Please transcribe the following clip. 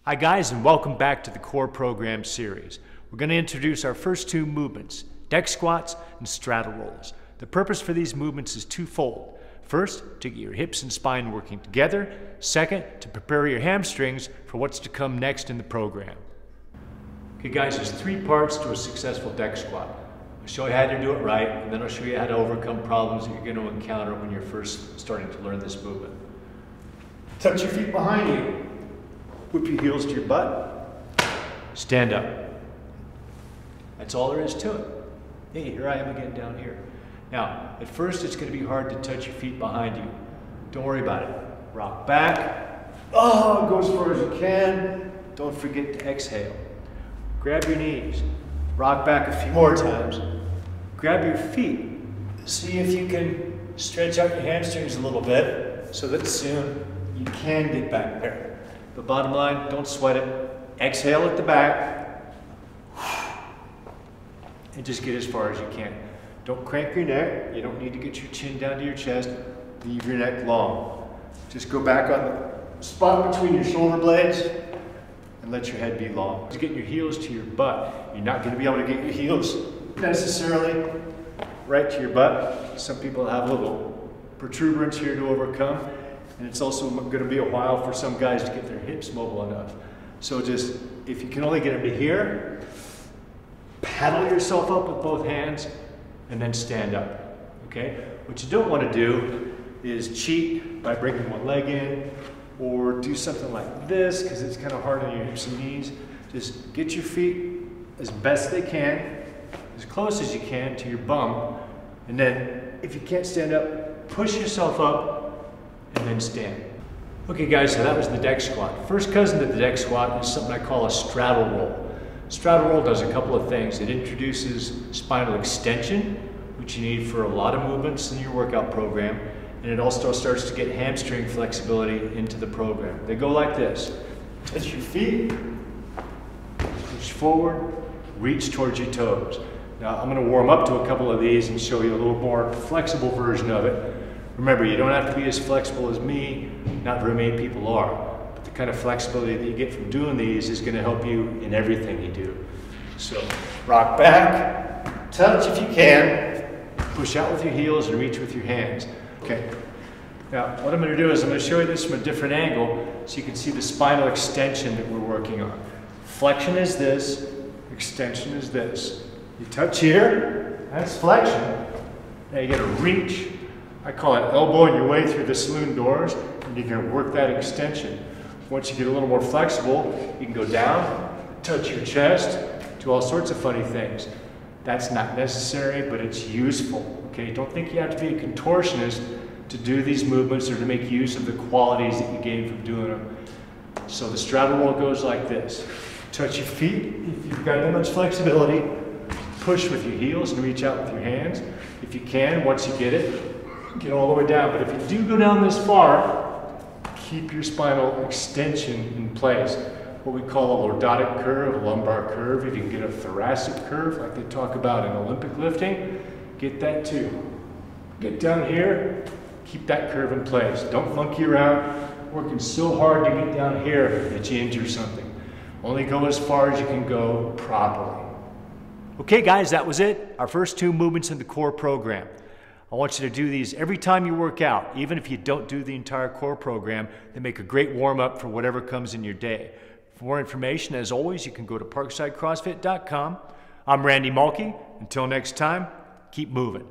Hi guys, and welcome back to the core program series. We're going to introduce our first two movements, deck squats and straddle rolls. The purpose for these movements is twofold. First, to get your hips and spine working together. Second, to prepare your hamstrings for what's to come next in the program. Okay guys, there's three parts to a successful deck squat. I'll show you how to do it right, and then I'll show you how to overcome problems that you're going to encounter when you're first starting to learn this movement. Touch your feet behind you. Whip your heels to your butt. Stand up. That's all there is to it. Hey, here I am again down here. Now, at first it's going to be hard to touch your feet behind you. Don't worry about it. Rock back. Oh, go as far as you can. Don't forget to exhale. Grab your knees. Rock back a few more times. Grab your feet. See if you can stretch out your hamstrings a little bit so that soon you can get back there. But bottom line, don't sweat it. Exhale at the back. And just get as far as you can. Don't crank your neck. You don't need to get your chin down to your chest. Leave your neck long. Just go back on the spot between your shoulder blades and let your head be long. Just getting your heels to your butt. You're not going to be able to get your heels necessarily right to your butt. Some people have a little protuberance here to overcome. And it's also going to be a while for some guys to get their hips mobile enough. So just, if you can only get them to here, paddle yourself up with both hands and then stand up, okay? What you don't want to do is cheat by bringing one leg in or do something like this because it's kind of hard on your hips and knees. Just get your feet as best they can, as close as you can to your bum, and then if you can't stand up, push yourself up and then stand. Okay guys, so that was the deck squat. First cousin to the deck squat is something I call a straddle roll. Straddle roll does a couple of things. It introduces spinal extension, which you need for a lot of movements in your workout program, and it also starts to get hamstring flexibility into the program. They go like this. Touch your feet, push forward, reach towards your toes. Now I'm going to warm up to a couple of these and show you a little more flexible version of it. Remember, you don't have to be as flexible as me, not very many people are, but the kind of flexibility that you get from doing these is going to help you in everything you do. So, rock back, touch if you can, push out with your heels and reach with your hands. Okay, now what I'm going to do is I'm going to show you this from a different angle so you can see the spinal extension that we're working on. Flexion is this, extension is this. You touch here, that's flexion. Now you got to reach. I call it elbowing your way through the saloon doors, and you can work that extension. Once you get a little more flexible, you can go down, touch your chest, do all sorts of funny things. That's not necessary, but it's useful. Okay, don't think you have to be a contortionist to do these movements or to make use of the qualities that you gain from doing them. So the straddle roll goes like this. Touch your feet if you've got that much flexibility. Push with your heels and reach out with your hands. If you can, once you get it, get all the way down. But if you do go down this far, keep your spinal extension in place. What we call a lordotic curve, a lumbar curve. If you can get a thoracic curve like they talk about in Olympic lifting, get that too. Get down here, keep that curve in place. Don't monkey around working so hard to get down here that you injure something. Only go as far as you can go properly. Okay guys, that was it. Our first two movements in the core program. I want you to do these every time you work out, even if you don't do the entire core program. They make a great warm-up for whatever comes in your day. For more information, as always, you can go to parksidecrossfit.com. I'm Randy Mulkey. Until next time, keep moving.